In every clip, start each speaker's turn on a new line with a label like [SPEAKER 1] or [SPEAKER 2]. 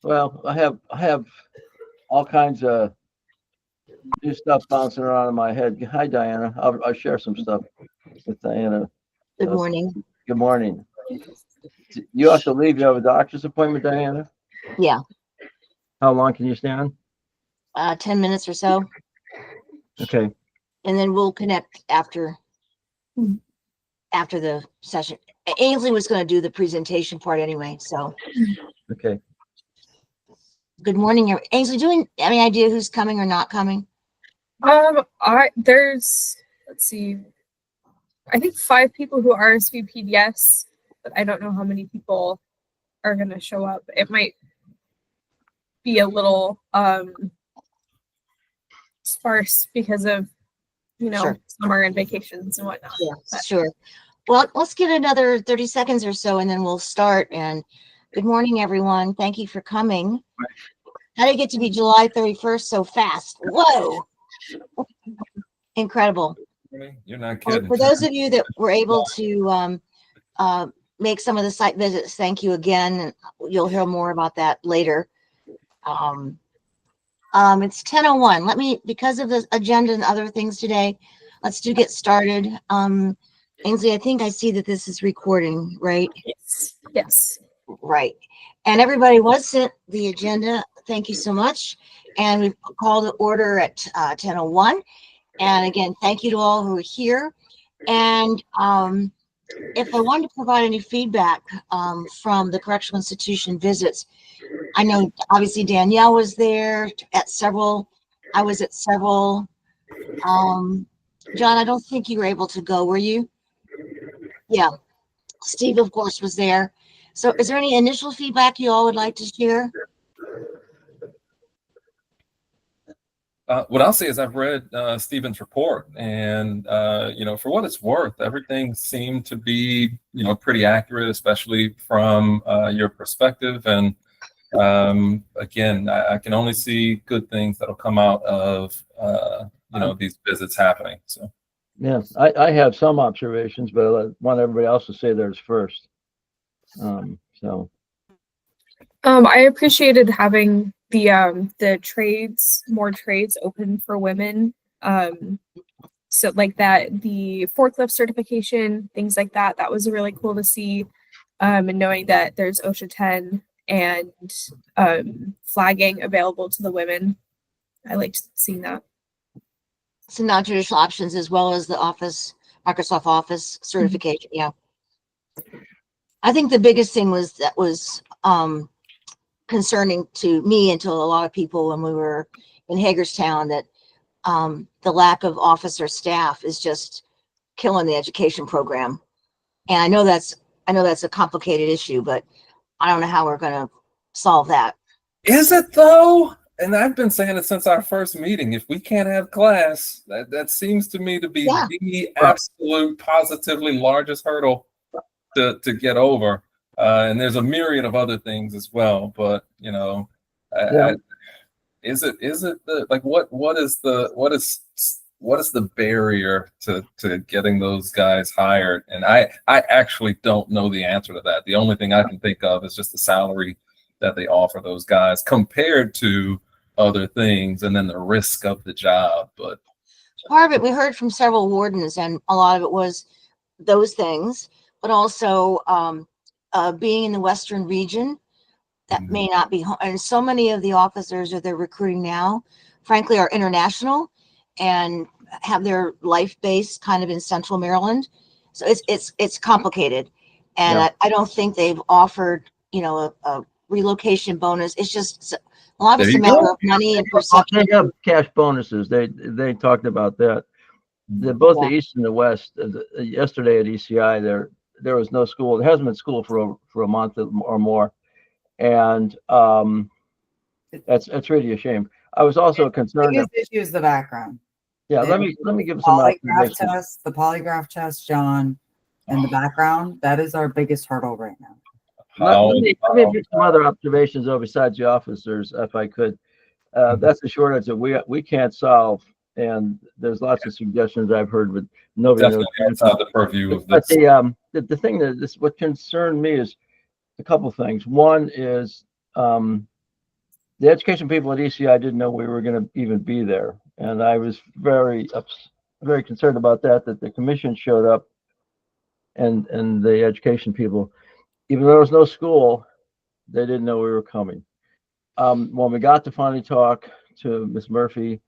[SPEAKER 1] Well, I have all kinds of new stuff bouncing around in my head. Hi, Diana. I'll share some stuff with Diana.
[SPEAKER 2] Good
[SPEAKER 1] Uh,
[SPEAKER 2] morning.
[SPEAKER 1] Good morning. You have to leave. You have a doctor's appointment, Diana.
[SPEAKER 2] Yeah,
[SPEAKER 1] How long can you stand?
[SPEAKER 2] 10 minutes or so,
[SPEAKER 1] Okay.
[SPEAKER 2] and then we'll connect after the session. Ainsley was going to do the presentation part anyway. So,
[SPEAKER 1] Okay.
[SPEAKER 2] good morning, Ainsley. Do you have any idea who's coming or not coming?
[SPEAKER 3] Let's see, I think 5 people who RSVP'd yes, but I don't know how many people are gonna show up. It might be a little sparse because of
[SPEAKER 2] Sure.
[SPEAKER 3] summer and vacations and whatnot.
[SPEAKER 2] Yeah,
[SPEAKER 3] But
[SPEAKER 2] sure. Well, let's get another 30 seconds or so, and then we'll start. And good morning, everyone. Thank you for coming. How did it get to be July 31st so fast? Whoa! Incredible.
[SPEAKER 4] You're not
[SPEAKER 2] Well,
[SPEAKER 4] kidding.
[SPEAKER 2] for those of you that were able to make some of the site visits, thank you again. You'll hear more about that later. It's 10:01. Let me, because of the agenda and other things today, let's get started. Ainsley, I think I see that this is recording, right?
[SPEAKER 3] yes.
[SPEAKER 2] Right. And everybody was sent the agenda. Thank you so much. And we've called the order at 10:01. And again, thank you to all who are here. And if I wanted to provide any feedback from the correctional institution visits, I know obviously Danielle was there at several. I was at several. John, I don't think you were able to go, were you? Yeah. Steve, of course, was there. So is there any initial feedback you all would like to share?
[SPEAKER 4] What I'll say is I've read Stephen's report, and for what it's worth, everything seemed to be pretty accurate, especially from your perspective. And again, I can only see good things that'll come out of these visits happening. So
[SPEAKER 1] Yeah, I have some observations, but I want everybody else to say theirs first.
[SPEAKER 3] I appreciated having the more trades open for women. So like that, the forklift certification, things like that. That was really cool to see. And knowing that there's OSHA 10 and flagging available to the women. I liked seeing that.
[SPEAKER 2] Some non-traditional options as well as the Microsoft Office certification. Yeah. I think the biggest thing was concerning to me and to a lot of people when we were in Hagerstown, that the lack of officer staff is just killing the education program. And I know that's a complicated issue, but I don't know how we're going to solve that.
[SPEAKER 4] is it though? And I've been saying it since our first meeting. If we can't have class, that seems to me to be the absolute positively largest hurdle to get over. And there's a myriad of other things as well. But is it the like what is the barrier to getting those guys hired? And I actually don't know the answer to that. The only thing I can think of is just the salary that they offer those guys compared to other things, and then the risk of the job. But
[SPEAKER 2] part of it, we heard from several wardens, and a lot of it was those things, but also being in the Western region, that may not be home. And so many of the officers that they're recruiting now, frankly, are international and have their life base kind of in Central Maryland. So it's complicated. And I don't think they've offered, a relocation bonus. It's just a lot of it's a matter of money and perception.
[SPEAKER 1] They have cash bonuses. They talked about that. Both the East and the West. Yesterday at ECI, there was no school. There hasn't been school for a month or more, and that's really a shame. I was also concerned.
[SPEAKER 5] The biggest issue is the background.
[SPEAKER 1] Yeah, let me give some
[SPEAKER 5] polygraph test, the polygraph test, John, and the background. That is our biggest hurdle right now.
[SPEAKER 1] Let me give some other observations though, besides the officers, if I could. That's a shortage that we can't solve, and there's lots of suggestions I've heard, but nobody knows.
[SPEAKER 4] Outside the purview of
[SPEAKER 1] this. But the thing what concerned me is a couple things. One is the education people at ECI didn't know we were going to even be there. And I was very concerned about that the commission showed up and the education people, even though there was no school, they didn't know we were coming. When we got to finally talk to Miss Murphy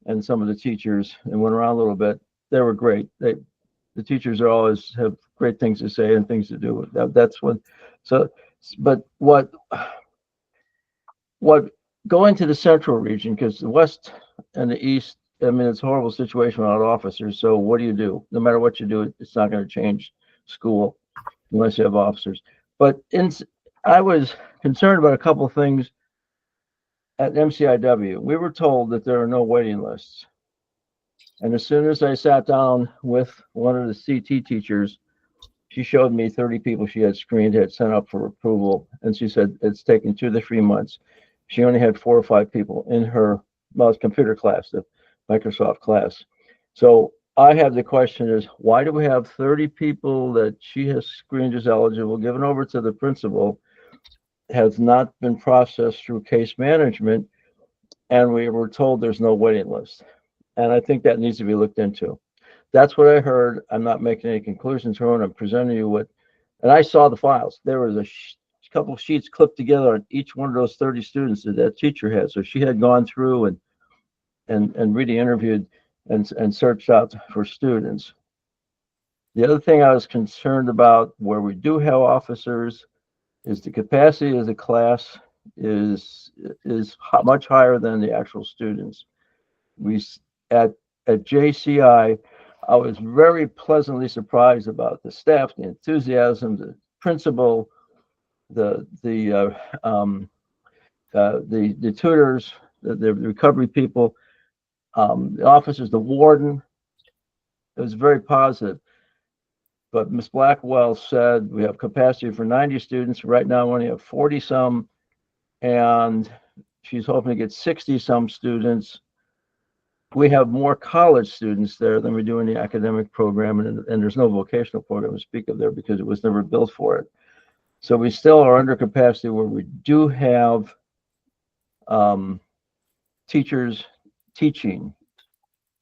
[SPEAKER 1] and some of the teachers and went around a little bit, they were great. The teachers are always have great things to say and things to do. That's what. So, but what going to the central region, because the west and the east, I mean, it's a horrible situation without officers. So what do? No matter what you do, it's not going to change school unless you have officers. But I was concerned about a couple of things at MCIW. We were told that there are no waiting lists. And as soon as I sat down with one of the CT teachers, she showed me 30 people she had screened, had sent up for approval. And she said it's taken 2 to 3 months. She only had 4 or 5 people in her computer class, the Microsoft class. So I have the question is, why do we have 30 people that she has screened as eligible, given over to the principal, has not been processed through case management, and we were told there's no waiting list? And I think that needs to be looked into. That's what I heard. I'm not making any conclusions here. I'm presenting you with, and I saw the files. There was a couple of sheets clipped together on each one of those 30 students that teacher had. So she had gone through and really interviewed and searched out for students. The other thing I was concerned about, where we do have officers, is the capacity of the class is much higher than the actual students. At JCI, I was very pleasantly surprised about the staff, the enthusiasm, the principal, the tutors, the recovery people, the officers, the warden. It was very positive. But Ms. Blackwell said we have capacity for 90 students. Right now, we only have 40 some, and she's hoping to get 60 some students. We have more college students there than we do in the academic program, and there's no vocational program to speak of there because it was never built for it. So we still are under capacity where we do have teachers teaching.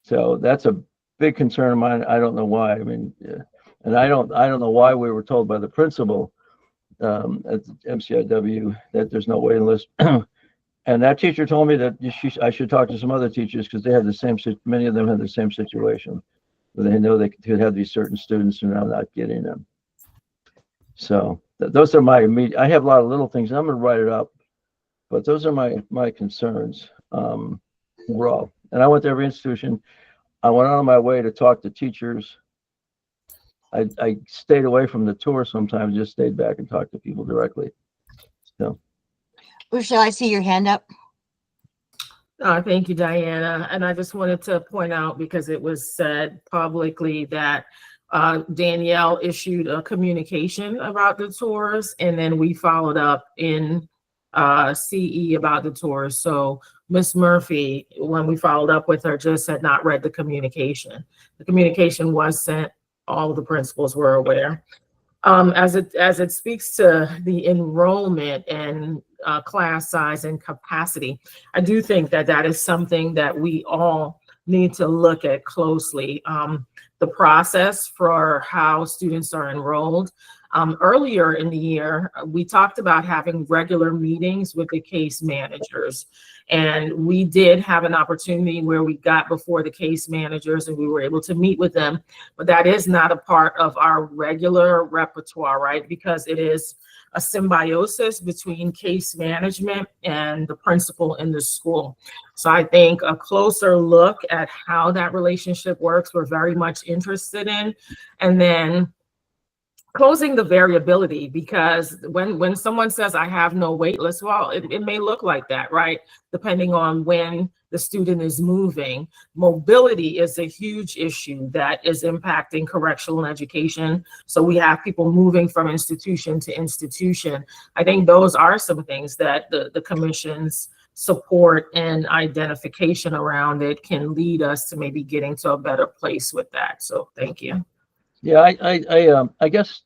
[SPEAKER 1] So that's a big concern of mine. I don't know why. I mean, and I don't know why we were told by the principal at MCIW that there's no waiting list. And that teacher told me that I should talk to some other teachers because they have the same. Many of them have the same situation. They know they could have these certain students and now not getting them. So those are my immediate. I have a lot of little things. I'm going to write it up, but those are my concerns overall. And I went to every institution. I went out of my way to talk to teachers. I stayed away from the tour sometimes, just stayed back and talked to people directly. So.
[SPEAKER 2] Rochelle, I see your hand up.
[SPEAKER 6] Thank you, Diana. And I just wanted to point out, because it was said publicly that Danielle issued a communication about the tours, and then we followed up in CE about the tours. So Ms. Murphy, when we followed up with her, just had not read the communication. The communication was sent. All of the principals were aware. As it speaks to the enrollment and class size and capacity, I do think that is something that we all need to look at closely. The process for how students are enrolled. Earlier in the year, we talked about having regular meetings with the case managers. And we did have an opportunity where we got before the case managers and we were able to meet with them. But that is not a part of our regular repertoire, right? Because it is a symbiosis between case management and the principal in the school. So I think a closer look at how that relationship works, we're very much interested in. And then closing the variability, because when someone says I have no wait list, well, it may look like that, right? Depending on when the student is moving. Mobility is a huge issue that is impacting correctional education. So we have people moving from institution to institution. I think those are some things that the commission's support and identification around it can lead us to maybe getting to a better place with that. So thank you.
[SPEAKER 1] Yeah, I guess,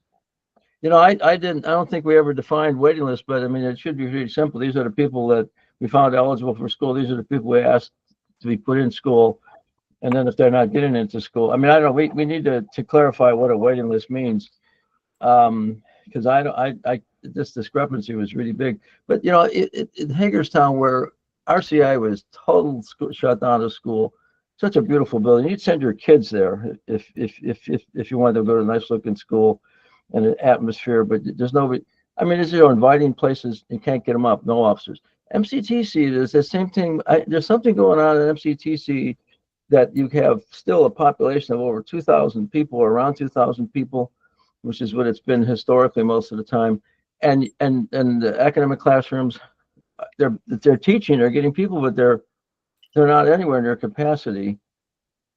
[SPEAKER 1] I don't think we ever defined waiting lists, but I mean, it should be really simple. These are the people that we found eligible for school. These are the people we asked to be put in school. And then if they're not getting into school, I mean, I don't know, we need to clarify what a waiting list means. Because this discrepancy was really big. But, in Hagerstown, where RCI was total shut down of school, such a beautiful building. You'd send your kids there if you wanted to go to a nice looking school and an atmosphere, but there's nobody. I mean, these are inviting places. You can't get them up. No officers. MCTC, there's the same thing. There's something going on at MCTC that you have still a population of over 2,000 people, or around 2,000 people, which is what it's been historically most of the time. And the academic classrooms, they're teaching, they're getting people, but they're not anywhere near capacity.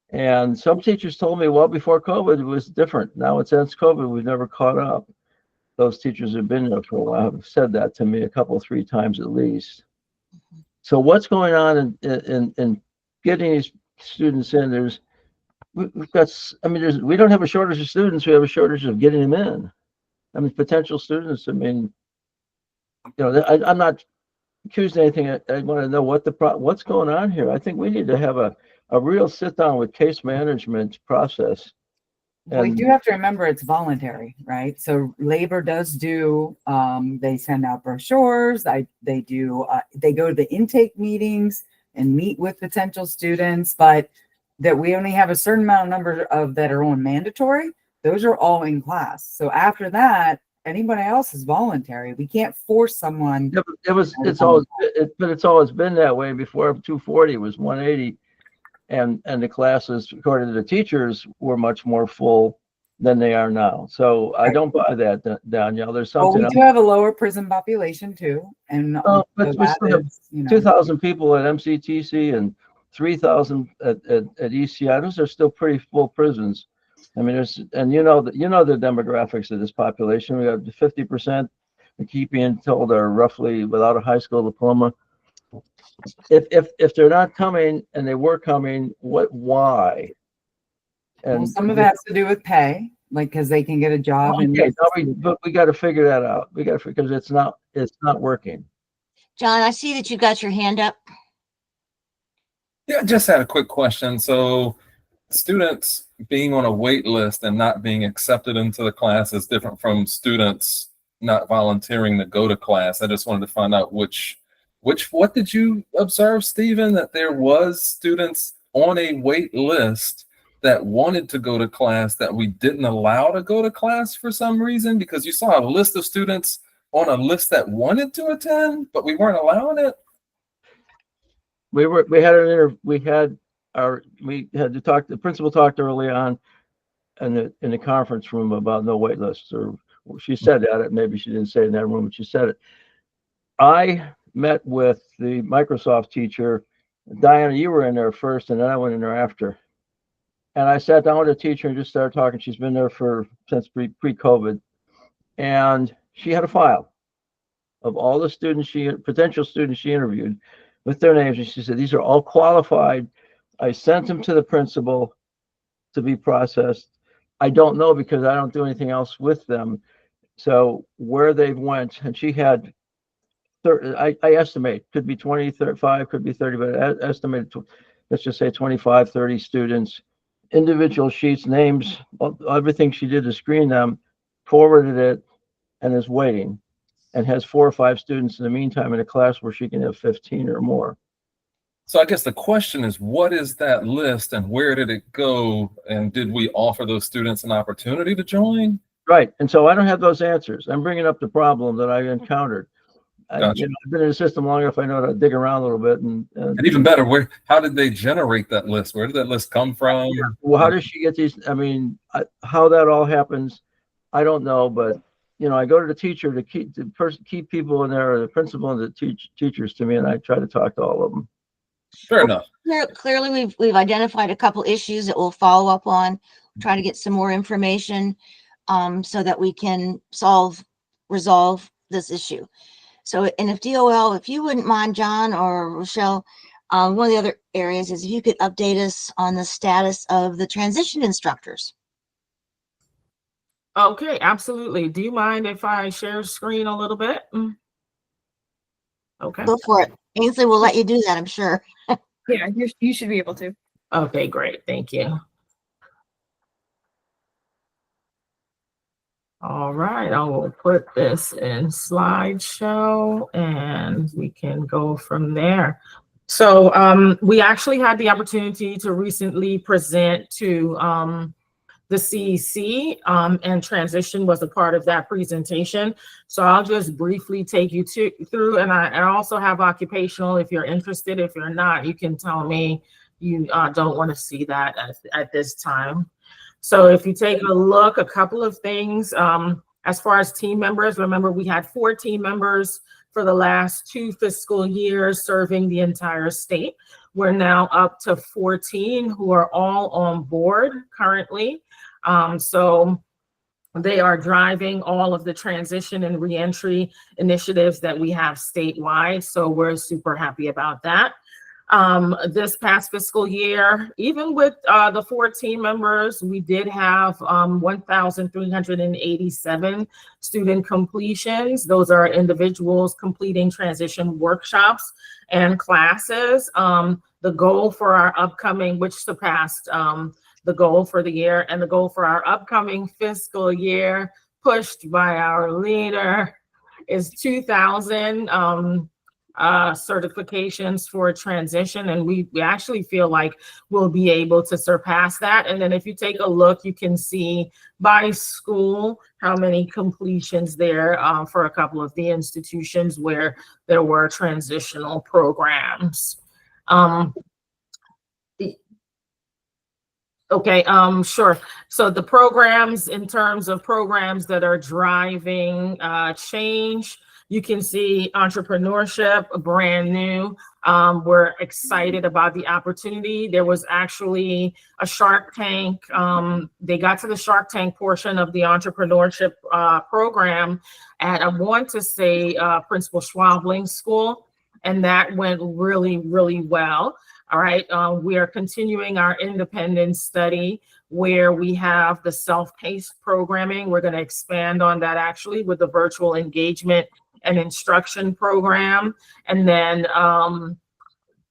[SPEAKER 1] And some teachers told me, well, before COVID, it was different. Now it's since COVID, we've never caught up. Those teachers have been there for a while, have said that to me three times at least. So what's going on in getting these students in? We've got, I mean, we don't have a shortage of students, we have a shortage of getting them in. I mean, potential students, I mean, I'm not accused of anything. I want to know what's going on here. I think we need to have a real sit down with case management process.
[SPEAKER 5] We do have to remember it's voluntary, right? So labor does do, they send out brochures. They go to the intake meetings and meet with potential students, but that we only have a certain amount of number of that are on mandatory. Those are all in class. So after that, anybody else is voluntary. We can't force someone.
[SPEAKER 1] Yeah, but it's always been that way. Before 240 was 180, and the classes, according to the teachers, were much more full than they are now. So I don't buy that, Danielle. There's something.
[SPEAKER 5] Well, we do have a lower prison population too, and
[SPEAKER 1] but we still have 2,000 people at MCTC and 3,000 at ECI. Those are still pretty full prisons. I mean, the demographics of this population. We have 50%. We keep being told are roughly without a high school diploma. If they're not coming and they were coming, why? And
[SPEAKER 5] some of that has to do with pay, like because they can get a job.
[SPEAKER 1] But we got to figure that out. We got to because it's not working.
[SPEAKER 2] John, I see that you got your hand up.
[SPEAKER 4] Yeah, I just had a quick question. So students being on a wait list and not being accepted into the class is different from students not volunteering to go to class. I just wanted to find out what did you observe, Stephen, that there was students on a wait list that wanted to go to class that we didn't allow to go to class for some reason? Because you saw a list of students on a list that wanted to attend, but we weren't allowing it.
[SPEAKER 1] We had to talk. The principal talked early on in the conference room about no wait lists, or she said that. Maybe she didn't say it in that room, but she said it. I met with the Microsoft teacher. Diana, you were in there first, and then I went in there after. And I sat down with the teacher and just started talking. She's been there since pre-COVID, and she had a file of all the potential students she interviewed with their names, and she said these are all qualified. I sent them to the principal to be processed. I don't know because I don't do anything else with them. So where they went, and she had, I estimate, could be 20, 35, could be 30, but I estimated, let's just say 25, 30 students, individual sheets, names, everything she did to screen them, forwarded it, and is waiting, and has 4 or 5 students in the meantime in a class where she can have 15 or more.
[SPEAKER 4] So I guess the question is, what is that list and where did it go? And did we offer those students an opportunity to join?
[SPEAKER 1] Right. And so I don't have those answers. I'm bringing up the problem that I encountered.
[SPEAKER 4] Gotcha.
[SPEAKER 1] I've been in the system long enough. I know how to dig around a little bit. And
[SPEAKER 4] even better, how did they generate that list? Where did that list come from?
[SPEAKER 1] Well, how does she get these? I mean, how that all happens, I don't know. But, I go to the teacher to keep people in there, or the principal and the teachers to me, and I try to talk to all of them.
[SPEAKER 4] Fair enough.
[SPEAKER 2] Clearly, we've identified a couple issues that we'll follow up on, try to get some more information so that we can resolve this issue. So, and if DOL, if you wouldn't mind, John or Rochelle, one of the other areas is if you could update us on the status of the transition instructors.
[SPEAKER 6] Okay, absolutely. Do you mind if I share screen a little bit? Okay.
[SPEAKER 2] Go for it. Ainsley will let you do that, I'm sure.
[SPEAKER 3] Yeah, you should be able to.
[SPEAKER 6] Okay, great. Thank you. All right, I will put this in slideshow and we can go from there. So we actually had the opportunity to recently present to the CEC, and transition was a part of that presentation. So I'll just briefly take you through, and I also have occupational if you're interested. If you're not, you can tell me you don't want to see that at this time. So if you take a look, a couple of things, as far as team members, remember we had 4 team members for the last 2 fiscal years serving the entire state. We're now up to 14 who are all on board currently. So they are driving all of the transition and reentry initiatives that we have statewide. So we're super happy about that. This past fiscal year, even with the 4 team members, we did have 1,387 student completions. Those are individuals completing transition workshops and classes. The goal for our upcoming, which surpassed the goal for the year, and the goal for our upcoming fiscal year, pushed by our leader, is 2,000 certifications for transition, and we actually feel like we'll be able to surpass that. And then if you take a look, you can see by school how many completions there for a couple of the institutions where there were transitional programs. Okay, sure. So the programs, in terms of programs that are driving change, you can see entrepreneurship, brand new. We're excited about the opportunity. There was actually a Shark Tank. They got to the Shark Tank portion of the entrepreneurship program at, I want to say, Principal Schwabling School, and that went really, really well. All right, we are continuing our independent study where we have the self-paced programming. We're going to expand on that actually with the virtual engagement and instruction program. And then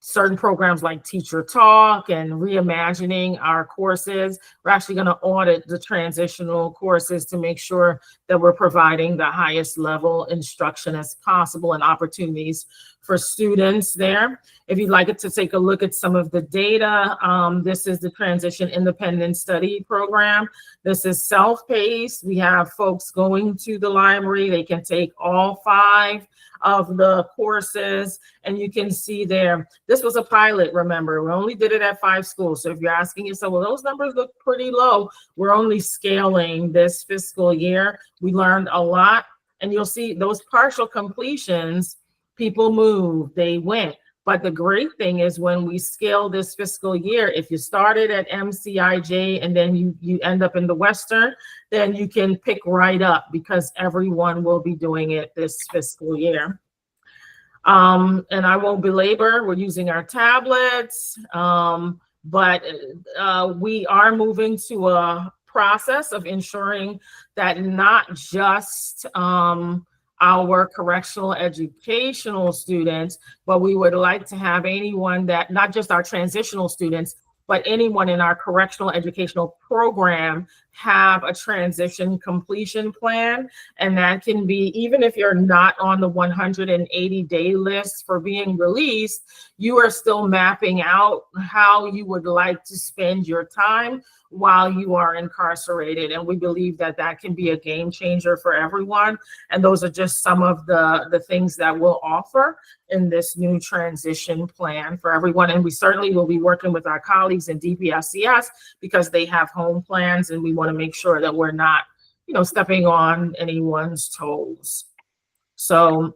[SPEAKER 6] certain programs like Teacher Talk and reimagining our courses. We're actually going to audit the transitional courses to make sure that we're providing the highest level instruction as possible and opportunities for students there. If you'd like to take a look at some of the data, this is the Transition Independent Study Program. This is self-paced. We have folks going to the library. They can take all 5 of the courses, and you can see there, this was a pilot, remember, we only did it at 5 schools. So if you're asking yourself, well, those numbers look pretty low, we're only scaling this fiscal year. We learned a lot, and you'll see those partial completions, people moved, they went. But the great thing is when we scale this fiscal year, if you started at MCIJ and then you end up in the Western, then you can pick right up because everyone will be doing it this fiscal year. And I won't belabor, we're using our tablets, but we are moving to a process of ensuring that not just our correctional educational students, but we would like to have anyone that, not just our transitional students, but anyone in our correctional educational program have a transition completion plan. And that can be, even if you're not on the 180-day list for being released, you are still mapping out how you would like to spend your time while you are incarcerated. And we believe that that can be a game changer for everyone. And those are just some of the things that we'll offer in this new transition plan for everyone. And we certainly will be working with our colleagues in DPSCS because they have home plans, and we want to make sure that we're not, stepping on anyone's toes. So,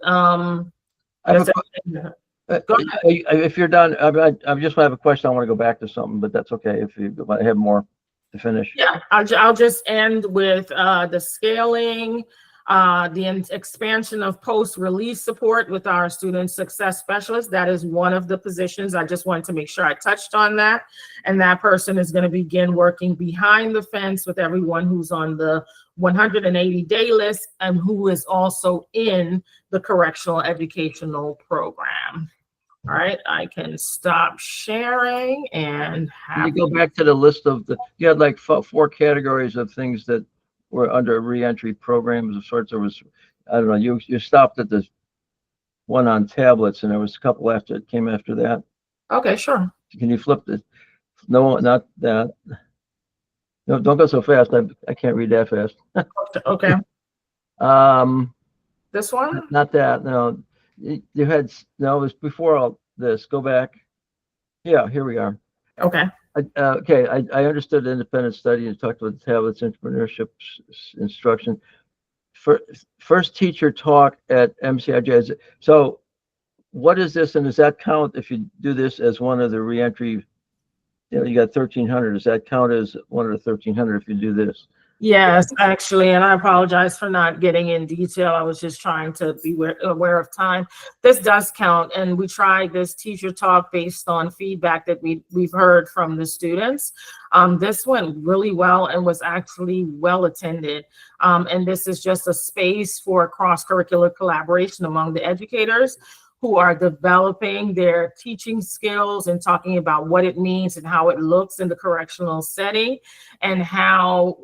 [SPEAKER 1] if you're done, I just have a question. I want to go back to something, but that's okay if you have more to finish.
[SPEAKER 6] Yeah, I'll just end with the scaling, the expansion of post-release support with our student success specialist. That is one of the positions. I just wanted to make sure I touched on that. And that person is going to begin working behind the fence with everyone who's on the 180-day list and who is also in the correctional educational program. All right, I can stop sharing and
[SPEAKER 1] Can you
[SPEAKER 6] have,
[SPEAKER 1] go back to the list of you had like four categories of things that were under reentry programs of sorts. There was, I don't know, you stopped at the one on tablets, and there was a couple after it came after that.
[SPEAKER 6] okay, sure.
[SPEAKER 1] Can you flip this? No, not that. No, don't go so fast. I can't read that fast.
[SPEAKER 6] Okay,
[SPEAKER 1] Um,
[SPEAKER 6] this one?
[SPEAKER 1] not that. No, you had no. It was before all this. Go back. Yeah, here we are.
[SPEAKER 6] Okay,
[SPEAKER 1] Okay, I understood independent study and talked about the tablets, entrepreneurship instruction. First teacher talk at MCIJ. So what is this, and does that count if you do this as one of the reentry? You know, you got 1,300. Does that count as one of the 1,300 if you do this?
[SPEAKER 6] yes, actually, and I apologize for not getting in detail. I was just trying to be aware of time. This does count, and we tried this teacher talk based on feedback that we've heard from the students. This went really well and was actually well attended. And this is just a space for cross-curricular collaboration among the educators who are developing their teaching skills and talking about what it means and how it looks in the correctional setting, and how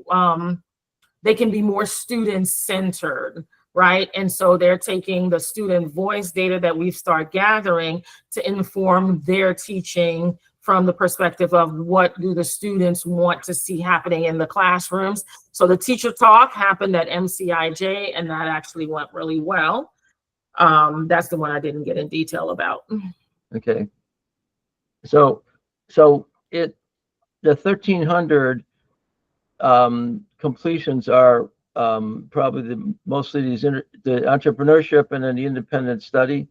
[SPEAKER 6] they can be more student-centered, right? And so they're taking the student voice data that we've started gathering to inform their teaching from the perspective of what do the students want to see happening in the classrooms. So the teacher talk happened at MCIJ, and that actually went really well. That's the one I didn't get in detail about.
[SPEAKER 1] Okay. So the 1,300 completions are probably mostly the entrepreneurship and then the independent study.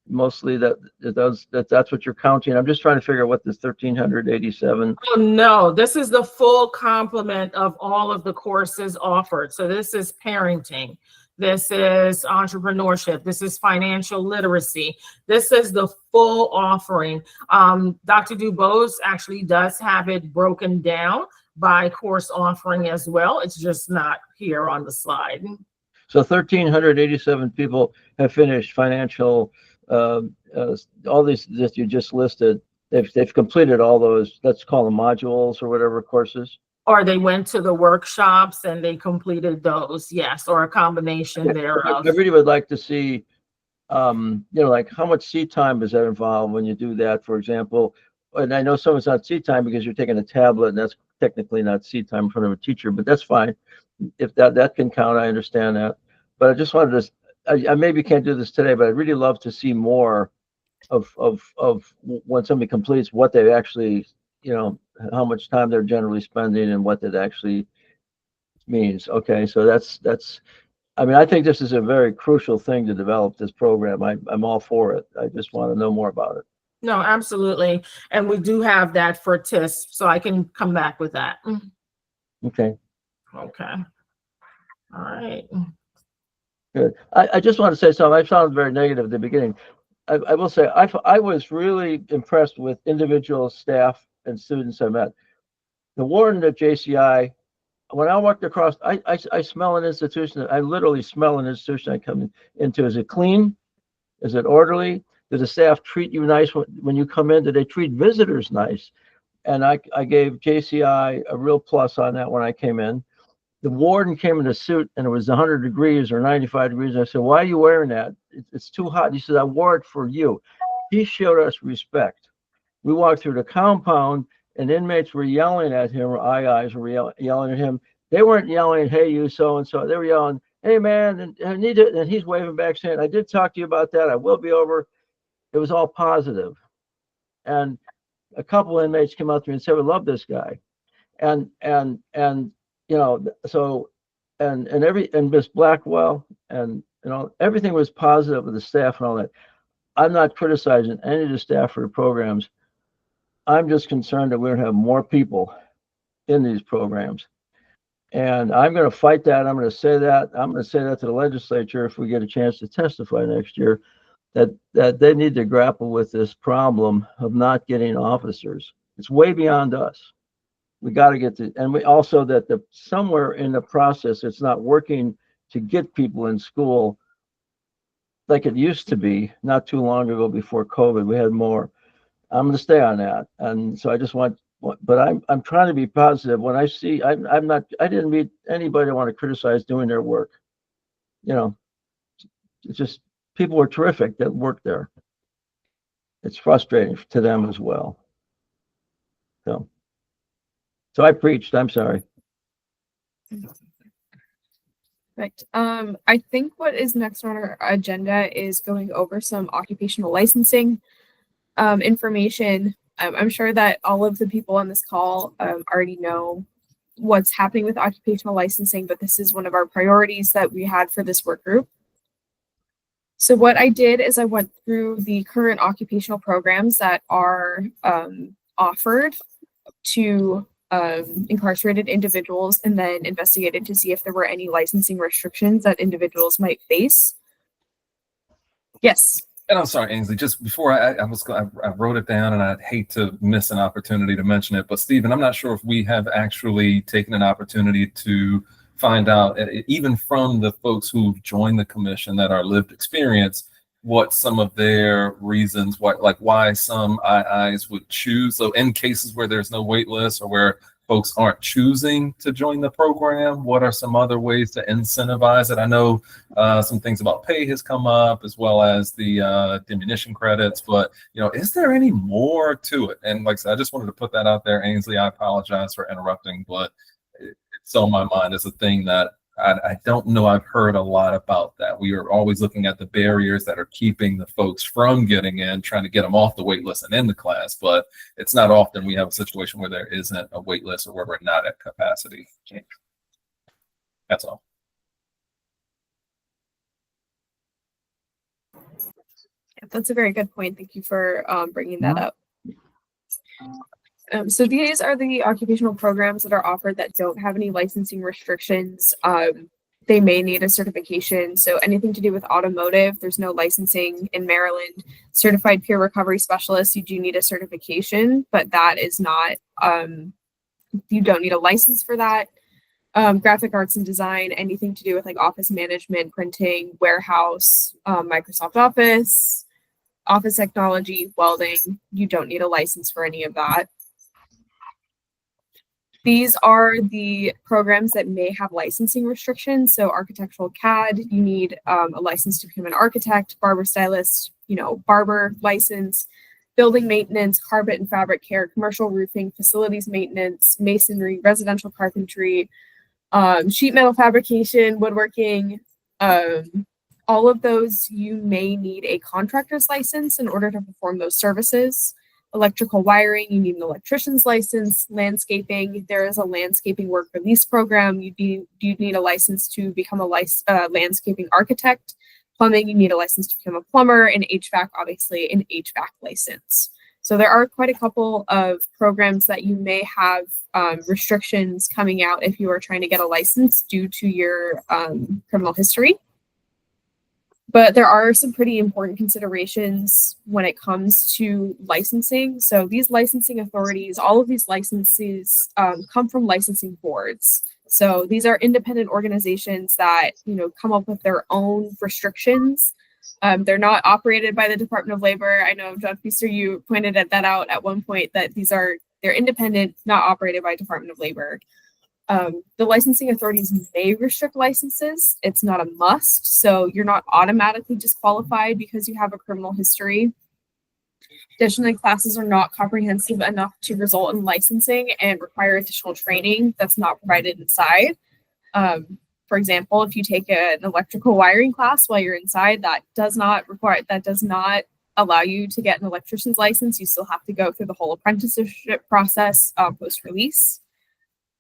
[SPEAKER 1] Mostly that's what you're counting. I'm just trying to figure out what this 1,387.
[SPEAKER 6] Oh, no, this is the full complement of all of the courses offered. So this is parenting. This is entrepreneurship. This is financial literacy. This is the full offering. Dr. Dubose actually does have it broken down by course offering as well. It's just not here on the slide.
[SPEAKER 1] So 1,387 people have finished financial, all these that you just listed. They've completed all those, let's call them modules or whatever courses.
[SPEAKER 6] Or they went to the workshops and they completed those, yes, or a combination thereof.
[SPEAKER 1] I really would like to see, like how much seat time is that involved when you do that, for example. And I know some of it's not seat time because you're taking a tablet, and that's technically not seat time in front of a teacher, but that's fine. If that can count, I understand that. But I just wanted to, I maybe can't do this today, but I'd really love to see more of when somebody completes what they actually, how much time they're generally spending and what that actually means. Okay, so that's I mean, I think this is a very crucial thing to develop this program. I'm all for it. I just want to know more about it.
[SPEAKER 6] No, absolutely. And we do have that for TISP, so I can come back with that.
[SPEAKER 1] Okay,
[SPEAKER 6] Okay. All right.
[SPEAKER 1] good. I just want to say something. I sounded very negative at the beginning. I will say I was really impressed with individual staff and students I met. The warden at JCI, when I walked across, I smell an institution. I literally smell an institution I come into. Is it clean? Is it orderly? Does the staff treat you nice when you come in? Do they treat visitors nice? And I gave JCI a real plus on that when I came in. The warden came in a suit and it was 100 degrees or 95 degrees. I said, "Why are you wearing that? It's too hot." And he said, "I wore it for you." He showed us respect. We walked through the compound and inmates were yelling at him, or eyes were yelling at him. They weren't yelling, "Hey, you so-and-so." They were yelling, "Hey, man," and he's waving back saying, "I did talk to you about that. I will be over." It was all positive. And a couple inmates came up to me and said, "We love this guy." And so and Miss Blackwell and everything was positive with the staff and all that. I'm not criticizing any of the staff for the programs. I'm just concerned that we're going to have more people in these programs. And I'm going to fight that. I'm going to say that. I'm going to say that to the legislature if we get a chance to testify next year, that they need to grapple with this problem of not getting officers. It's way beyond us. We got to get to, and we also that somewhere in the process, it's not working to get people in school. like it used to be not too long ago before COVID. We had more. I'm going to stay on that, and so I just want. But I'm trying to be positive. When I see, I'm not. I didn't meet anybody I want to criticize doing their work. You know, it's just people were terrific that work there. It's frustrating to them as well. So I preached. I'm sorry.
[SPEAKER 3] Right. I think what is next on our agenda is going over some occupational licensing information. I'm sure that all of the people on this call already know what's happening with occupational licensing, but this is one of our priorities that we had for this work group. So what I did is I went through the current occupational programs that are offered to incarcerated individuals, and then investigated to see if there were any licensing restrictions that individuals might face. Yes.
[SPEAKER 4] And I'm sorry, Ainsley, just before I wrote it down, and I'd hate to miss an opportunity to mention it, but Stephen, I'm not sure if we have actually taken an opportunity to find out, even from the folks who've joined the commission that are lived experience, what some of their reasons, why some IIs would choose. So in cases where there's no wait list or where folks aren't choosing to join the program, what are some other ways to incentivize it? I know some things about pay has come up, as well as the diminution credits, but is there any more to it? And like I said, I just wanted to put that out there. Ainsley, I apologize for interrupting, but it's on my mind as a thing that I don't know I've heard a lot about that. We are always looking at the barriers that are keeping the folks from getting in, trying to get them off the wait list and in the class, but it's not often we have a situation where there isn't a wait list or where we're not at capacity. That's all.
[SPEAKER 3] That's a very good point. Thank you for bringing that up. So these are the occupational programs that are offered that don't have any licensing restrictions. They may need a certification. So anything to do with automotive, there's no licensing in Maryland. Certified peer recovery specialist, you do need a certification, but that is not, you don't need a license for that. Graphic arts and design, anything to do with like office management, printing, warehouse, Microsoft Office technology, welding, you don't need a license for any of that. These are the programs that may have licensing restrictions. So architectural CAD, you need a license to become an architect, barber stylist, barber license, building maintenance, carpet and fabric care, commercial roofing, facilities maintenance, masonry, residential carpentry, sheet metal fabrication, woodworking, all of those, you may need a contractor's license in order to perform those services. Electrical wiring, you need an electrician's license. Landscaping, there is a landscaping work release program. You need a license to become a landscaping architect. Plumbing, you need a license to become a plumber. And HVAC, obviously, an HVAC license. So there are quite a couple of programs that you may have restrictions coming out if you are trying to get a license due to your criminal history. But there are some pretty important considerations when it comes to licensing. So these licensing authorities, all of these licenses come from licensing boards. So these are independent organizations that, come up with their own restrictions. They're not operated by the Department of Labor. I know, John Feaster, you pointed that out at one point, that they're independent, not operated by Department of Labor. The licensing authorities may restrict licenses. It's not a must, so you're not automatically disqualified because you have a criminal history. Additionally, classes are not comprehensive enough to result in licensing and require additional training that's not provided inside. For example, if you take an electrical wiring class while you're inside, that does not allow you to get an electrician's license. You still have to go through the whole apprenticeship process post-release.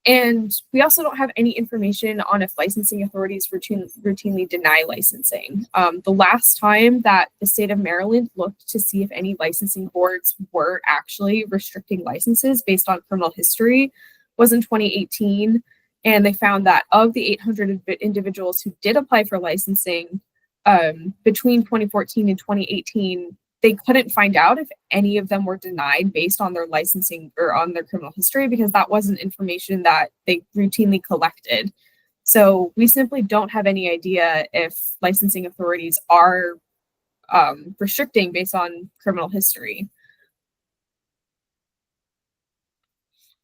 [SPEAKER 3] And we also don't have any information on if licensing authorities routinely deny licensing. The last time that the state of Maryland looked to see if any licensing boards were actually restricting licenses based on criminal history was in 2018. And they found that of the 800 individuals who did apply for licensing between 2014 and 2018, they couldn't find out if any of them were denied based on their licensing or on their criminal history, because that wasn't information that they routinely collected. So we simply don't have any idea if licensing authorities are restricting based on criminal history.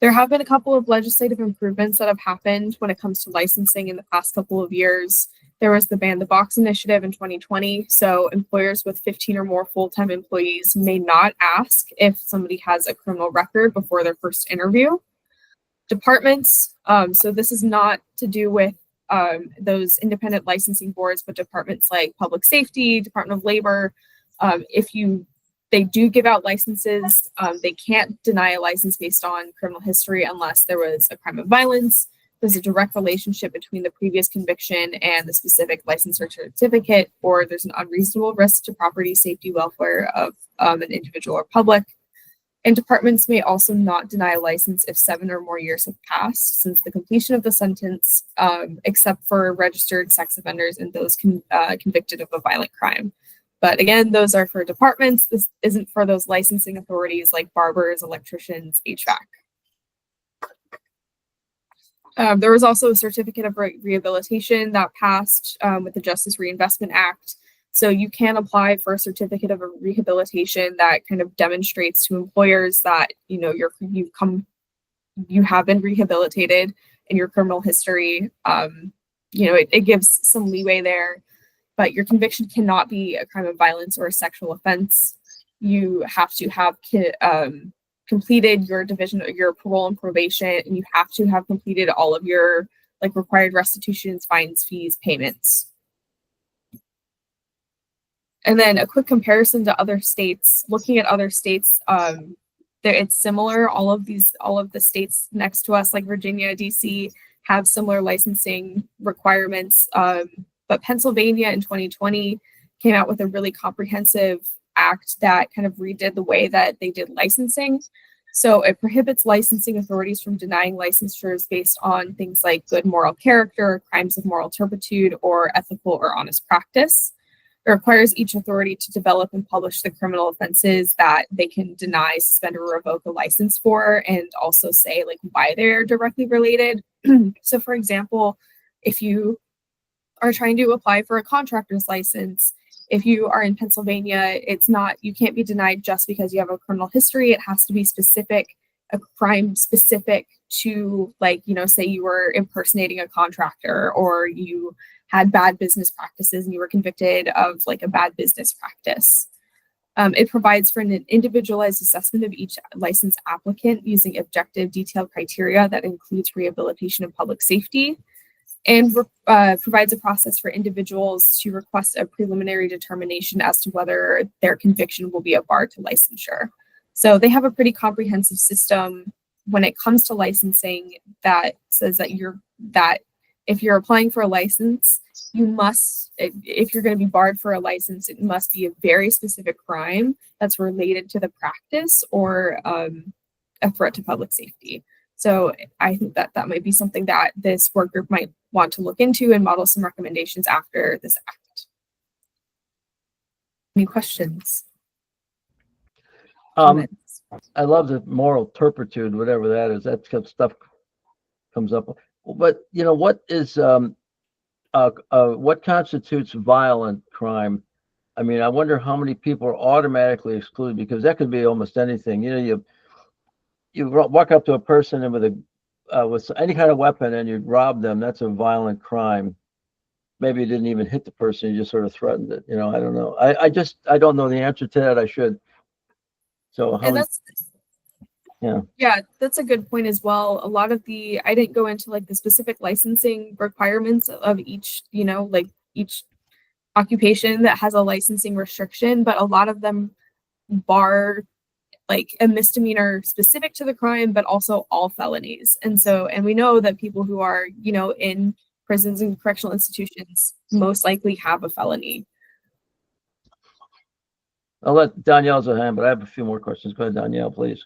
[SPEAKER 3] There have been a couple of legislative improvements that have happened when it comes to licensing in the past couple of years. There was the Ban the Box initiative in 2020. So employers with 15 or more full-time employees may not ask if somebody has a criminal record before their first interview. Departments, so this is not to do with those independent licensing boards, but departments like Public Safety, Department of Labor, they do give out licenses. They can't deny a license based on criminal history unless there was a crime of violence. There's a direct relationship between the previous conviction and the specific license or certificate, or there's an unreasonable risk to property, safety, welfare of an individual or public. And departments may also not deny a license if 7 or more years have passed since the completion of the sentence, except for registered sex offenders and those convicted of a violent crime. But again, those are for departments. This isn't for those licensing authorities like barbers, electricians, HVAC. There was also a certificate of rehabilitation that passed with the Justice Reinvestment Act. So you can apply for a certificate of rehabilitation that kind of demonstrates to employers that, you know, you have been rehabilitated in your criminal history. You know, it gives some leeway there. But your conviction cannot be a crime of violence or a sexual offense. You have to have completed your division, your parole and probation, and you have to have completed all of your required restitutions, fines, fees, payments. And then a quick comparison to other states. Looking at other states, it's similar. All of the states next to us, like Virginia, DC, have similar licensing requirements. But Pennsylvania in 2020 came out with a really comprehensive act that kind of redid the way that they did licensing. So it prohibits licensing authorities from denying licensures based on things like good moral character, crimes of moral turpitude, or ethical or honest practice. It requires each authority to develop and publish the criminal offenses that they can deny, suspend, or revoke a license for, and also say why they're directly related. So for example, if you are trying to apply for a contractor's license, if you are in Pennsylvania, you can't be denied just because you have a criminal history. It has to be specific, a crime specific to, say you were impersonating a contractor, or you had bad business practices and you were convicted of a bad business practice. It provides for an individualized assessment of each license applicant using objective, detailed criteria that includes rehabilitation and public safety, and provides a process for individuals to request a preliminary determination as to whether their conviction will be a bar to licensure. So they have a pretty comprehensive system when it comes to licensing that says that if you're applying for a license, you must, if you're going to be barred for a license, it must be a very specific crime that's related to the practice or a threat to public safety. So I think that might be something that this work group might want to look into and model some recommendations after this act. Any questions? Comments?
[SPEAKER 1] I love the moral turpitude, whatever that is. That kind of stuff comes up. But what is what constitutes violent crime? I mean, I wonder how many people are automatically excluded, because that could be almost anything. You walk up to a person and with any kind of weapon and you rob them. That's a violent crime. Maybe you didn't even hit the person; you just sort of threatened it. I don't know. I don't know the answer to that. I should. So
[SPEAKER 3] yeah, that's a good point as well. A lot of I didn't go into the specific licensing requirements of each, each occupation that has a licensing restriction, but a lot of them bar a misdemeanor specific to the crime, but also all felonies. And we know that people who are, in prisons and correctional institutions most likely have a felony.
[SPEAKER 1] I'll let Danielle's a hand, but I have a few more questions. Go ahead, Danielle, please.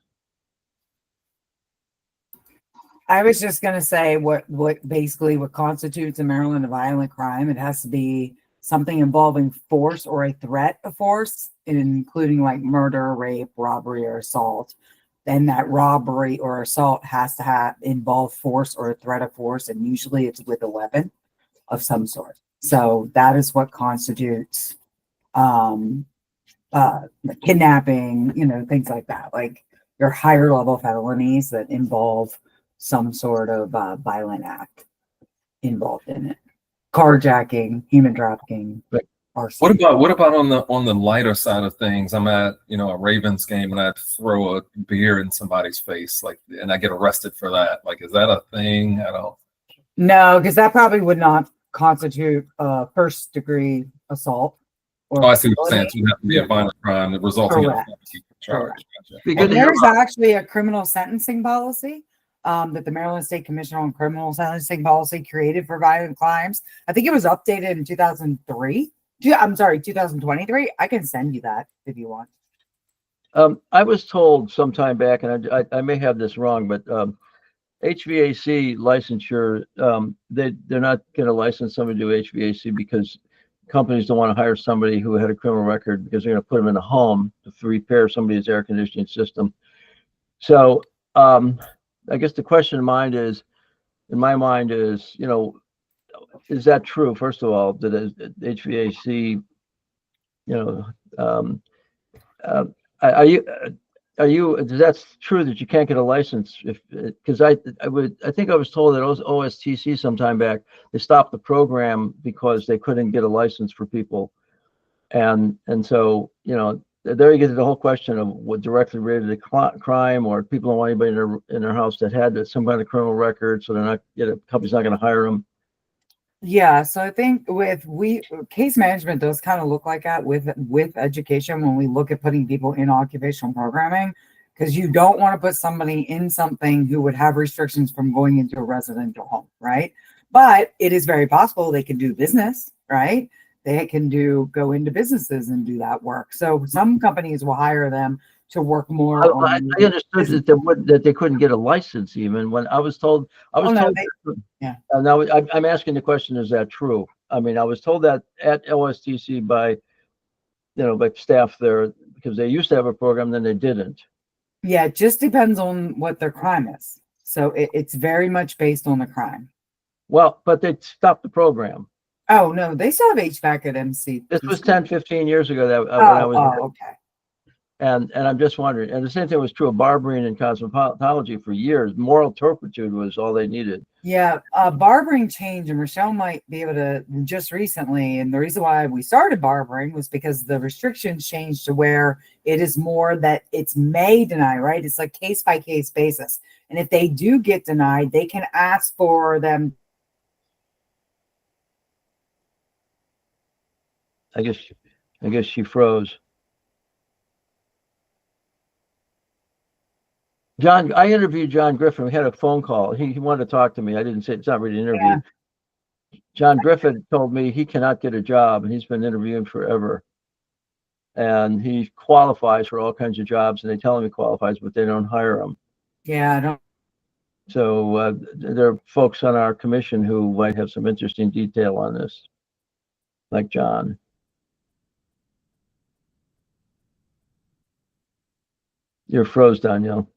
[SPEAKER 5] I was just going to say what constitutes in Maryland a violent crime. It has to be something involving force or a threat of force, including murder, rape, robbery, or assault. Then that robbery or assault has to involve force or a threat of force, and usually it's with a weapon of some sort. So that is what constitutes um, kidnapping, things like that, like your higher level felonies that involve some sort of violent act involved in it. Carjacking, human trafficking,
[SPEAKER 1] Right.
[SPEAKER 5] arson.
[SPEAKER 4] What about on the lighter side of things? I'm at a Ravens game and I throw a beer in somebody's face, like, and I get arrested for that. Like, is that a thing? I don't.
[SPEAKER 5] No, because that probably would not constitute first degree assault. Or
[SPEAKER 4] Oh, I see what you're saying.
[SPEAKER 5] felony.
[SPEAKER 4] So you have to be a violent crime resulting in a
[SPEAKER 5] Correct.
[SPEAKER 4] felony charge.
[SPEAKER 5] Correct.
[SPEAKER 4] Gotcha.
[SPEAKER 1] Be good to
[SPEAKER 5] And
[SPEAKER 1] hear
[SPEAKER 5] there's
[SPEAKER 1] about.
[SPEAKER 5] actually a criminal sentencing policy that the Maryland State Commission on Criminal Sentencing Policy created for violent crimes. I think it was updated in 2003. I'm sorry, 2023. I can send you that if you want.
[SPEAKER 1] I was told some time back, and I may have this wrong, but HVAC licensure, they're not going to license somebody to do HVAC because companies don't want to hire somebody who had a criminal record because they're going to put them in a home to repair somebody's air conditioning system. So I guess the question in my mind is, is that true? First of all, that HVAC, are you, that's true that you can't get a license because I think I was told that OSTC sometime back, they stopped the program because they couldn't get a license for people. And so, there you get to the whole question of what directly related to crime, or people don't want anybody in their house that had some kind of criminal record, so they're not, company's not going to hire them.
[SPEAKER 5] Yeah, so I think case management does kind of look like that with education when we look at putting people in occupational programming, because you don't want to put somebody in something who would have restrictions from going into a residential home, right? But it is very possible they can do business, right? They can go into businesses and do that work. So some companies will hire them to work more
[SPEAKER 1] I
[SPEAKER 5] on
[SPEAKER 1] understood that they couldn't get a license even when I was told.
[SPEAKER 5] yeah.
[SPEAKER 1] Now I'm asking the question: is that true? I mean, I was told that at LSTC by staff there, because they used to have a program, then they didn't.
[SPEAKER 5] Yeah, it just depends on what their crime is. So it's very much based on the crime.
[SPEAKER 1] Well, but they stopped the program.
[SPEAKER 5] Oh, no, they still have HVAC at MC.
[SPEAKER 1] This was 10, 15 years ago that when I was
[SPEAKER 5] okay.
[SPEAKER 1] And I'm just wondering, and the same thing was true of barbering and cosmetology for years. Moral turpitude was all they needed.
[SPEAKER 5] Yeah, barbering changed, and Rochelle might be able to just recently. And the reason why we started barbering was because the restrictions changed to where it is more that it's may deny, right? It's like case by case basis. And if they do get denied, they can ask for them.
[SPEAKER 1] I guess she froze. John, I interviewed John Griffin. We had a phone call. He wanted to talk to me. I didn't say it's not really an interview. Yeah. John Griffin told me he cannot get a job, and he's been interviewing forever. And he qualifies for all kinds of jobs, and they tell him he qualifies, but they don't hire him.
[SPEAKER 5] Yeah, I don't.
[SPEAKER 1] So there are folks on our commission who might have some interesting detail on this, like John. You're froze, Danielle.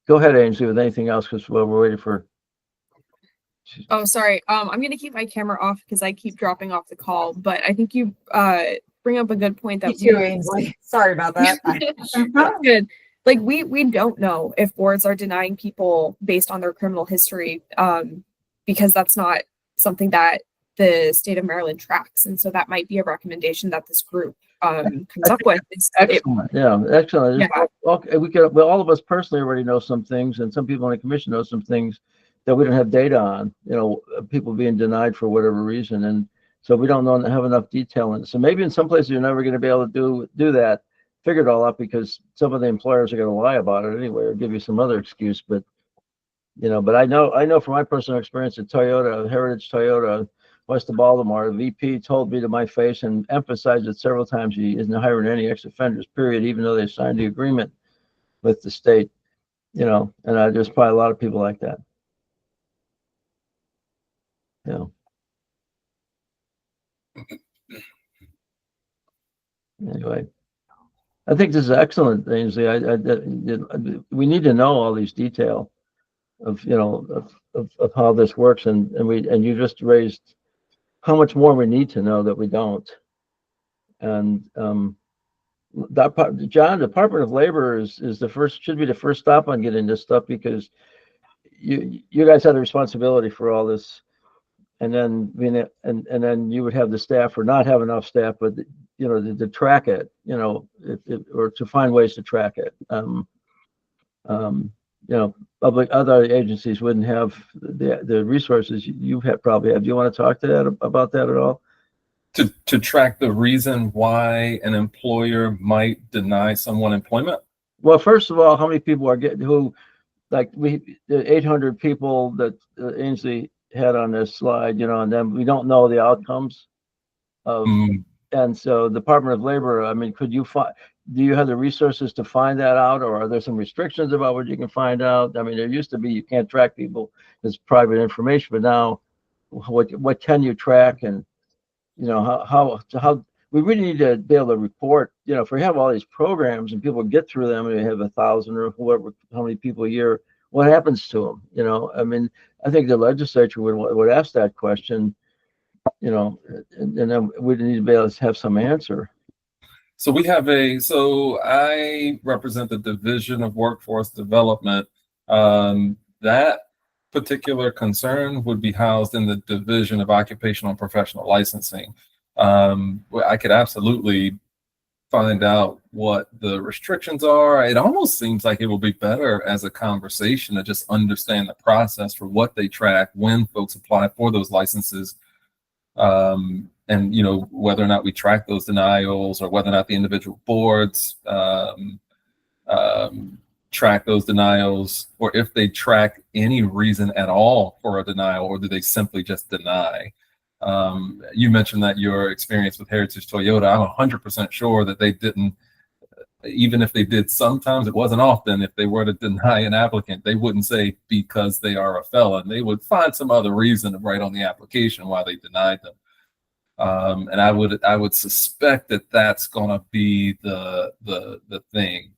[SPEAKER 1] Go ahead, Ainsley, with anything else, because we're waiting for.
[SPEAKER 3] Oh, sorry. I'm gonna keep my camera off because I keep dropping off the call. But I think you bring up a good point that
[SPEAKER 5] Me too, Ainsley. Sorry about that.
[SPEAKER 3] That's good. Like we don't know if boards are denying people based on their criminal history, because that's not something that the state of Maryland tracks, and so that might be a recommendation that this group comes up with.
[SPEAKER 1] Excellent. Excellent. Yeah. Okay, all of us personally already know some things, and some people on the commission know some things that we don't have data on. People being denied for whatever reason, and so we don't have enough detail in it. So maybe in some places you're never going to be able to do that, figure it all out, because some of the employers are going to lie about it anyway, or give you some other excuse. But but I know from my personal experience at Toyota, Heritage Toyota, west of Baltimore, the VP told me to my face and emphasized it several times, he isn't hiring any ex-offenders, period, even though they signed the agreement with the state. And there's probably a lot of people like that. Anyway, I think this is excellent, Ainsley. We need to know all these detail of, of how this works, and you just raised how much more we need to know that we don't. And John, Department of Labor is the first, should be the first stop on getting this stuff, because you guys have the responsibility for all this, and then and then you would have the staff or not have enough staff, but to track it, or to find ways to track it. Public other agencies wouldn't have the resources you probably have. Do you want to talk to that about that at all?
[SPEAKER 4] To track the reason why an employer might deny someone employment?
[SPEAKER 1] Well, first of all, how many people are getting the 800 people that Ainsley had on this slide, and then we don't know the outcomes of, and so Department of Labor, I mean, do you have the resources to find that out, or are there some restrictions about what you can find out? I mean, there used to be, you can't track people, it's private information, but now what can you track? And how we really need to be able to report, if we have all these programs and people get through them and we have 1,000 or whoever, how many people a year, what happens to them? I mean, I think the legislature would ask that question, and then we need to be able to have some answer.
[SPEAKER 4] So so I represent the Division of Workforce Development. That particular concern would be housed in the Division of Occupational and Professional Licensing. I could absolutely find out what the restrictions are. It almost seems like it will be better as a conversation to just understand the process for what they track when folks apply for those licenses. And whether or not we track those denials, or whether or not the individual boards track those denials, or if they track any reason at all for a denial, or do they simply just deny? You mentioned that your experience with Heritage Toyota, I'm 100% sure that they didn't, even if they did sometimes, it wasn't often, if they were to deny an applicant, they wouldn't say because they are a felon. They would find some other reason to write on the application why they denied them. And I would suspect that that's going to be the thing.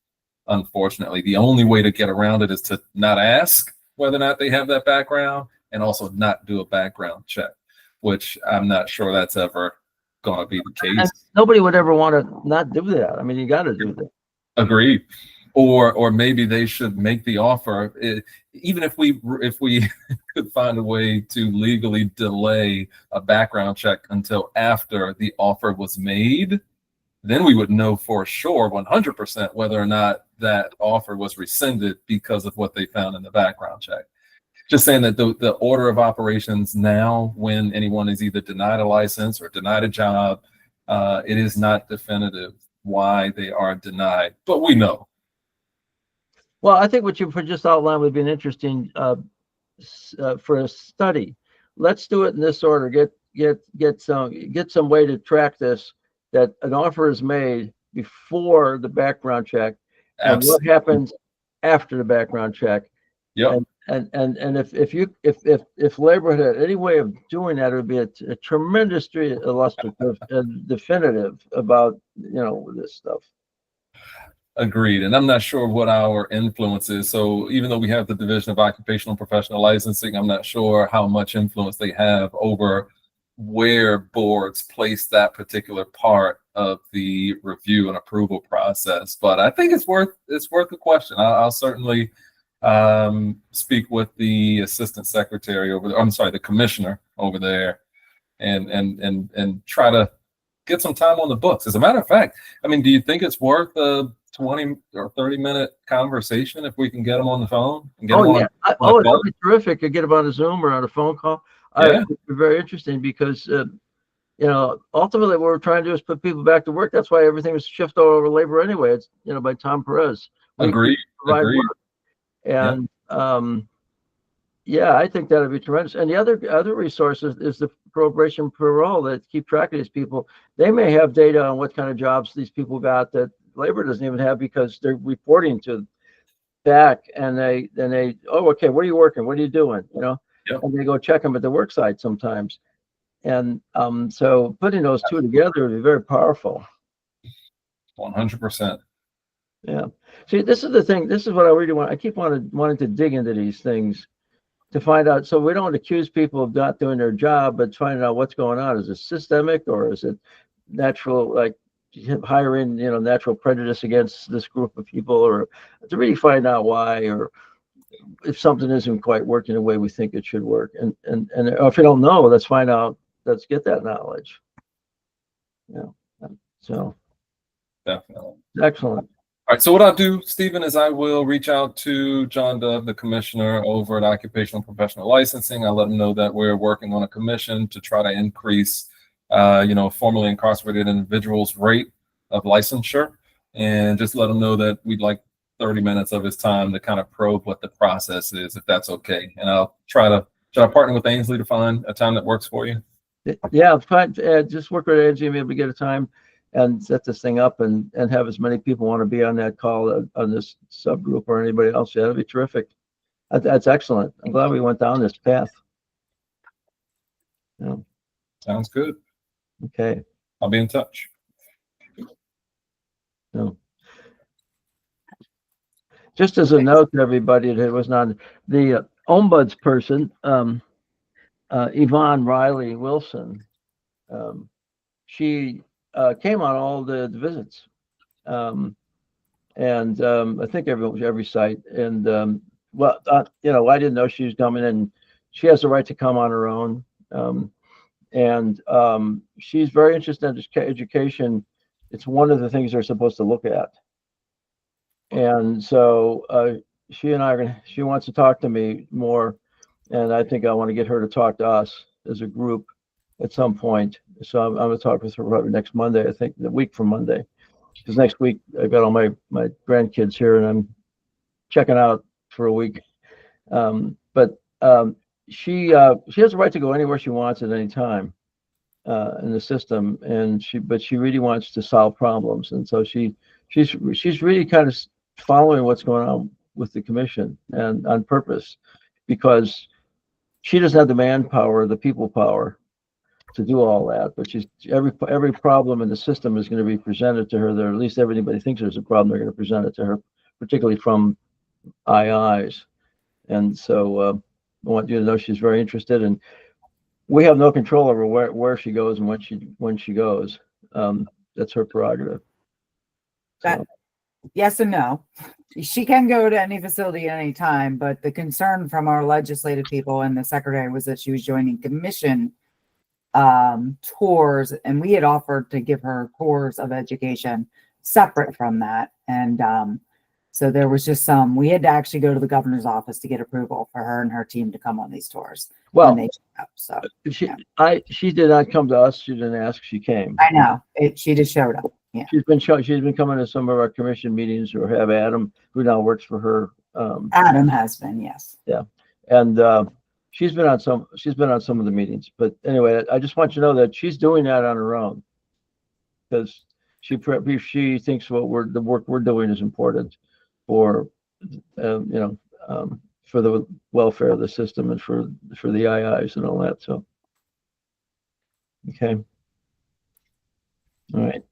[SPEAKER 4] Unfortunately, the only way to get around it is to not ask whether or not they have that background, and also not do a background check, which I'm not sure that's ever going to be the case.
[SPEAKER 1] And nobody would ever want to not do that. I mean, you got to do that.
[SPEAKER 4] Agreed. Or maybe they should make the offer. Even if we could find a way to legally delay a background check until after the offer was made, then we would know for sure 100% whether or not that offer was rescinded because of what they found in the background check. Just saying that the order of operations now, when anyone is either denied a license or denied a job, it is not definitive why they are denied, but we know.
[SPEAKER 1] Well, I think what you just outlined would be an interesting for a study. Let's do it in this order. Get some way to track this, that an offer is made before the background check, and what happens after the background check.
[SPEAKER 4] Yep.
[SPEAKER 1] And if labor had any way of doing that, it would be a tremendously illustrative and definitive about this stuff.
[SPEAKER 4] Agreed. And I'm not sure what our influence is. So even though we have the Division of Occupational and Professional Licensing, I'm not sure how much influence they have over where boards place that particular part of the review and approval process. But I think it's worth a question. I'll certainly speak with the assistant secretary over there. I'm sorry, the commissioner over there, and try to get some time on the books. As a matter of fact, I mean, do you think it's worth a 20 or 30-minute conversation if we can get them on the phone? And get
[SPEAKER 1] that would be terrific to get them on a Zoom or on a phone call.
[SPEAKER 4] Yeah.
[SPEAKER 1] It'd be very interesting, because ultimately what we're trying to do is put people back to work. That's why everything was shifted over labor anyway. It's by Tom Perez.
[SPEAKER 4] Agreed.
[SPEAKER 1] And I think that'd be tremendous. And the other resource is the probation parole that keep track of these people. They may have data on what kind of jobs these people got that labor doesn't even have, because they're reporting to back, and they okay, where are you working? What are you doing?
[SPEAKER 4] Yep.
[SPEAKER 1] And they go check them at the work site sometimes. And so putting those two together would be very powerful.
[SPEAKER 4] 100%.
[SPEAKER 1] Yeah. See, this is the thing. This is what I really want. I keep wanting to dig into these things to find out. So we don't accuse people of not doing their job, but finding out what's going on. Is it systemic or is it natural? Like hiring, natural prejudice against this group of people, or to really find out why, or if something isn't quite working the way we think it should work. And if you don't know, let's find out. Let's get that knowledge. Yeah. So
[SPEAKER 4] Definitely.
[SPEAKER 1] excellent.
[SPEAKER 4] All right, so what I'll do, Stephen, is I will reach out to John Dove, the commissioner over at Occupational Professional Licensing. I'll let him know that we're working on a commission to try to increase, formerly incarcerated individuals' rate of licensure, and just let him know that we'd like 30 minutes of his time to kind of probe what the process is, if that's okay. And I'll try to partner with Ainsley to find a time that works for you.
[SPEAKER 1] Yeah, fine. Just work with Angie and maybe get a time and set this thing up and have as many people want to be on that call on this subgroup or anybody else. Yeah, that'd be terrific. That's excellent. I'm glad we went down this path. Yeah.
[SPEAKER 4] Sounds good.
[SPEAKER 1] Okay.
[SPEAKER 4] I'll be in touch.
[SPEAKER 1] So, just as a note to everybody that was not the ombuds person, Yvonne Riley Wilson, she came on all the visits, and I think every site. And I didn't know she was coming, and she has the right to come on her own. And she's very interested in education. It's one of the things they're supposed to look at. And so she and I she wants to talk to me more, and I think I want to get her to talk to us as a group at some point. So I'm going to talk with her probably next Monday, I think the week from Monday, because next week I've got all my grandkids here and I'm checking out for a week. But she has the right to go anywhere she wants at any time in the system, and she really wants to solve problems, and so she's really kind of following what's going on with the commission, and on purpose, because she doesn't have the manpower, the people power to do all that. But every problem in the system is going to be presented to her. There, at least everybody thinks there's a problem. They're going to present it to her, particularly from IIs. And so I want you to know she's very interested, and we have no control over where she goes and when she goes. That's her prerogative. So.
[SPEAKER 5] Yes and no. She can go to any facility at any time, but the concern from our legislative people and the secretary was that she was joining commission tours, and we had offered to give her tours of education separate from that. And so there was just we had to actually go to the governor's office to get approval for her and her team to come on these tours.
[SPEAKER 1] Well,
[SPEAKER 5] when they showed up, so
[SPEAKER 1] she did not come to us. She didn't ask. She came.
[SPEAKER 5] I know she just showed up. Yeah.
[SPEAKER 1] She's been coming to some of our commission meetings, or have Adam, who now works for her.
[SPEAKER 5] Adam has been, yes.
[SPEAKER 1] Yeah, and she's been on some of the meetings. But anyway, I just want you to know that she's doing that on her own, because she thinks the work we're doing is important for for the welfare of the system and for the IIs and all that. So, okay, all right.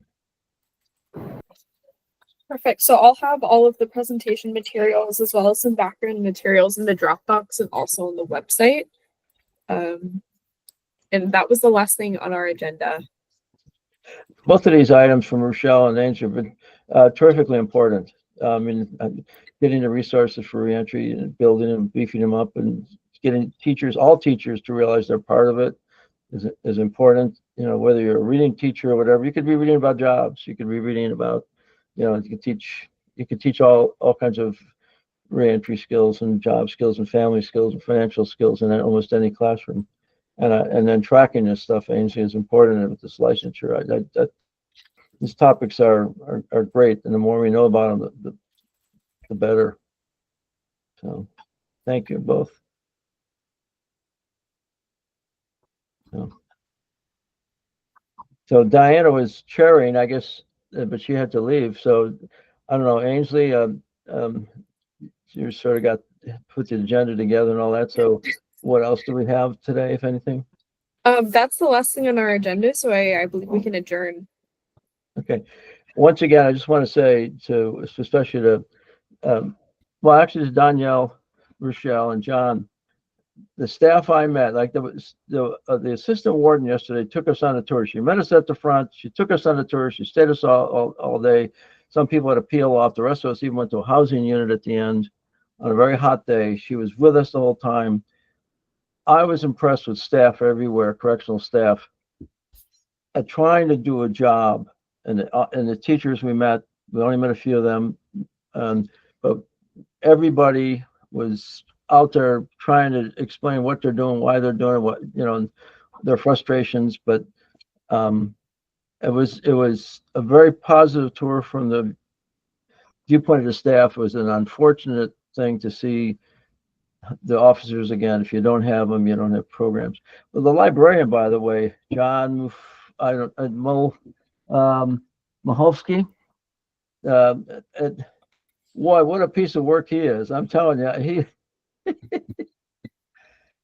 [SPEAKER 3] Perfect. So I'll have all of the presentation materials as well as some background materials in the Dropbox and also on the website. And that was the last thing on our agenda.
[SPEAKER 1] Both of these items from Rochelle and Angel have been terrifically important. I mean, getting the resources for reentry and building and beefing them up, and getting all teachers to realize they're part of it is important. Whether you're a reading teacher or whatever, you could be reading about jobs. You could be reading about, you can teach all kinds of reentry skills and job skills and family skills and financial skills in almost any classroom. And then tracking this stuff, Ainsley, is important with this licensure. These topics are great, and the more we know about them, the better. So, thank you both. So Diana was chairing, I guess, but she had to leave. So I don't know, Ainsley. You sort of got put the agenda together and all that. So what else do we have today, if anything?
[SPEAKER 3] That's the last thing on our agenda, so I believe we can adjourn.
[SPEAKER 1] Okay. once again, I just want to say to, especially to, well, actually to Danielle, Rochelle, and John, the staff I met, like the assistant warden yesterday took us on a tour. She met us at the front. She took us on a tour. She stayed us all day. Some people had to peel off. The rest of us even went to a housing unit at the end on a very hot day. She was with us the whole time. I was impressed with staff everywhere, correctional staff, at trying to do a job. And the teachers we only met a few of them, but everybody was out there trying to explain what they're doing, why they're doing what, their frustrations. But it was a very positive tour from the viewpoint of the staff. It was an unfortunate thing to see the officers again. If you don't have them, you don't have programs. Well, the librarian, by the way, John, Mahovsky, boy, what a piece of work he is. I'm telling you,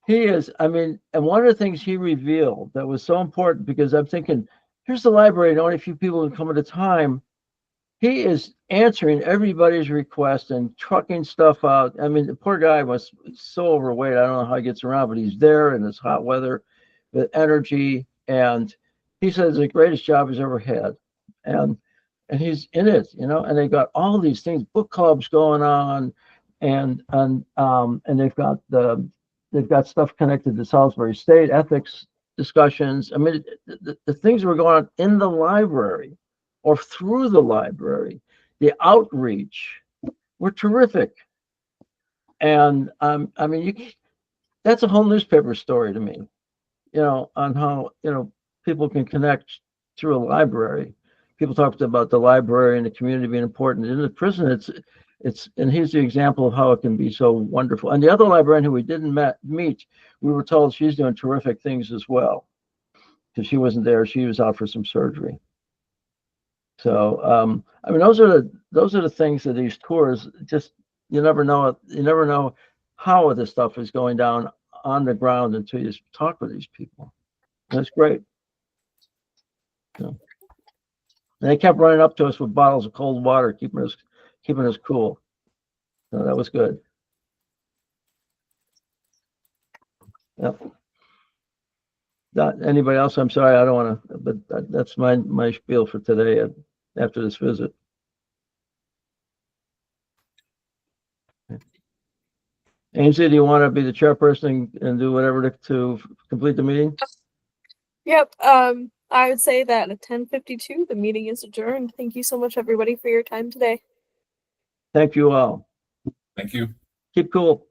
[SPEAKER 1] he is, I mean, and one of the things he revealed that was so important, because I'm thinking, here's the library and only a few people can come at a time. He is answering everybody's request and trucking stuff out. I mean, the poor guy was so overweight. I don't know how he gets around, but he's there in this hot weather with energy. And he says the greatest job he's ever had. And he's in it, and they got all these things, book clubs going on, and they've got stuff connected to Salisbury State ethics discussions. I mean, the things that were going on in the library or through the library, the outreach were terrific. And I mean, that's a whole newspaper story to me, on how, people can connect through a library. People talked about the library and the community being important. In the prison, and here's the example of how it can be so wonderful. And the other librarian who we didn't meet, we were told she's doing terrific things as well, because she wasn't there. She was out for some surgery. So, I mean, those are the things that these tours, just, you never know how this stuff is going down on the ground until you talk with these people. That's great. So, and they kept running up to us with bottles of cold water, keeping us cool. So that was good. Yep. Anybody else? I'm sorry, I don't want to, but that's my spiel for today after this visit. Ainsley, do you want to be the chairperson and do whatever to complete the meeting?
[SPEAKER 3] Yep. I would say that at 10:52, the meeting is adjourned. Thank you so much, everybody, for your time today.
[SPEAKER 1] Thank you all.
[SPEAKER 4] Thank you.
[SPEAKER 1] Keep cool.